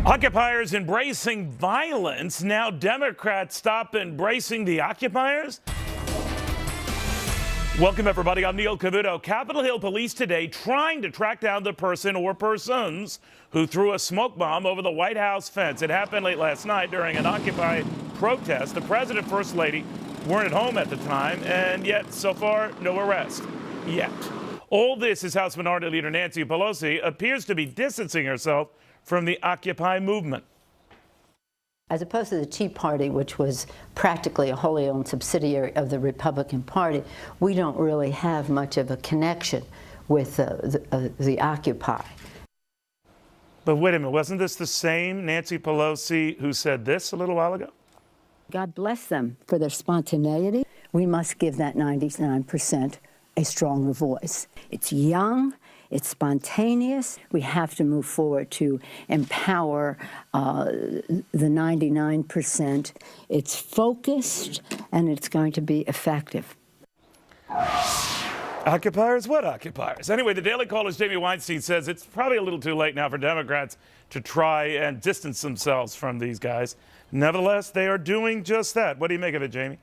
Occupiers embracing violence. Now Democrats stop embracing the occupiers? Welcome, everybody. I'm Neil Cavuto. Capitol Hill police today trying to track down the person or persons who threw a smoke bomb over the White House fence. It happened late last night during an Occupy protest. The president and first lady weren't at home at the time, and yet, so far, no arrest yet. All this as House Minority Leader Nancy Pelosi appears to be distancing herself from the Occupy movement. As opposed to the Tea Party, which was practically a wholly owned subsidiary of the Republican Party, we don't really have much of a connection with the Occupy. But wait a minute, wasn't this the same Nancy Pelosi who said this a little while ago? God bless them for their spontaneity. We must give that 99% a stronger voice. It's young. It's spontaneous. We have to move forward to empower the 99%. It's focused, and it's going to be effective. Occupiers? What occupiers? Anyway, the Daily Caller's Jamie Weinstein says it's probably a little too late now for Democrats to try and distance themselves from these guys. Nevertheless, they are doing just that. What do you make of it, Jamie?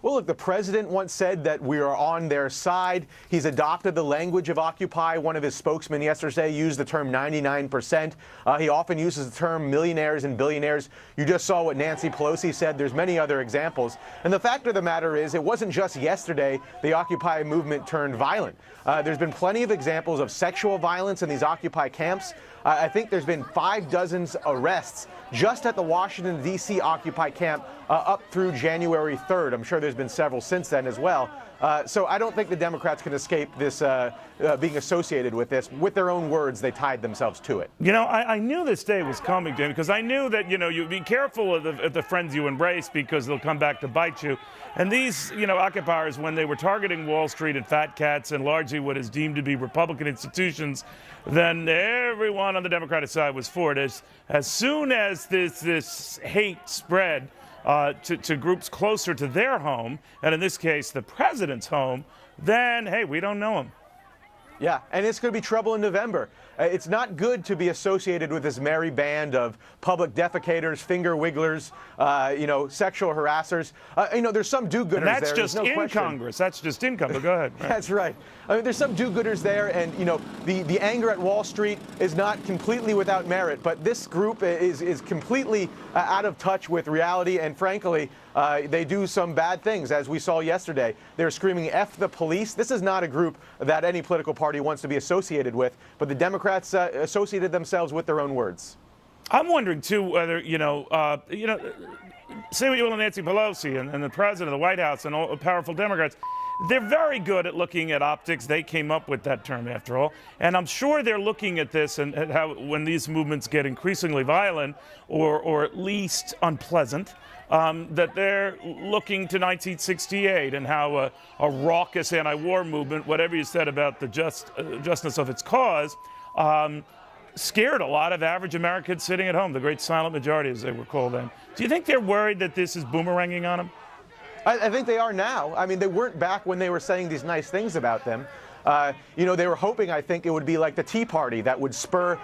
Well, look, the president once said that we are on their side. He's adopted the language of Occupy. One of his spokesmen yesterday used the term 99%. He often uses the term millionaires and billionaires. You just saw what Nancy Pelosi said. There's many other examples. And the fact of the matter is, it wasn't just yesterday the Occupy movement turned violent. There's been plenty of examples of sexual violence in these Occupy camps. I think there's been 6 arrests just at the Washington, D.C. Occupy camp up through January 3rd. I'm sure there's been several since then as well. So I don't think the Democrats can escape this being associated with this. With their own words, they tied themselves to it. You know, I knew this day was coming, Jamie, because I knew that, you know, you be careful of the friends you embrace because they'll come back to bite you. And these, you know, occupiers, when they were targeting Wall Street and fat cats and largely what is deemed to be Republican institutions, then everyone on the Democratic side was for it. As soon as this hate spread to groups closer to their home, and in this case, the president's home, then, hey, we don't know him. Yeah, and it's going to be trouble in November. It's not good to be associated with this merry band of public defecators, finger wigglers, you know, sexual harassers. You know, there's some do-gooders there. And that's just in Congress. That's just in Congress. Go ahead. Right. That's right. I mean, there's some do-gooders there, and, you know, the anger at Wall Street is not completely without merit, but this group is completely out of touch with reality, and frankly, they do some bad things, as we saw yesterday. They're screaming, F the police. This is not a group that any political party wants to be associated with, but the Democrats associated themselves with their own words. I'm wondering, too, whether, say what you will on Nancy Pelosi and the president of the White House and all the powerful Democrats. They're very good at looking at optics. They came up with that term, after all. And I'm sure they're looking at this and at how when these movements get increasingly violent or at least unpleasant, that they're looking to 1968 and how a raucous anti-war movement, whatever you said about the justness of its cause, scared a lot of average Americans sitting at home, the great silent majority, as they were called then. Do you think they're worried that this is boomeranging on them? I think they are now. I mean, they weren't back when they were saying these nice things about them. You know, they were hoping, I think, it would be like the Tea Party that would spur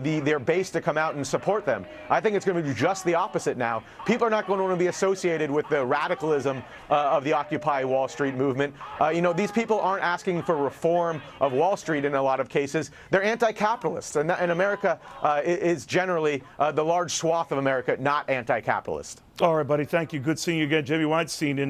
their base to come out and support them. I think it's going to be just the opposite now. People are not going to want to be associated with the radicalism of the Occupy Wall Street movement. You know, these people aren't asking for reform of Wall Street in a lot of cases. They're anti-capitalists, and America is generally, the large swath of America, not anti-capitalist. All right, buddy. Thank you. Good seeing you again. Jamie Weinstein in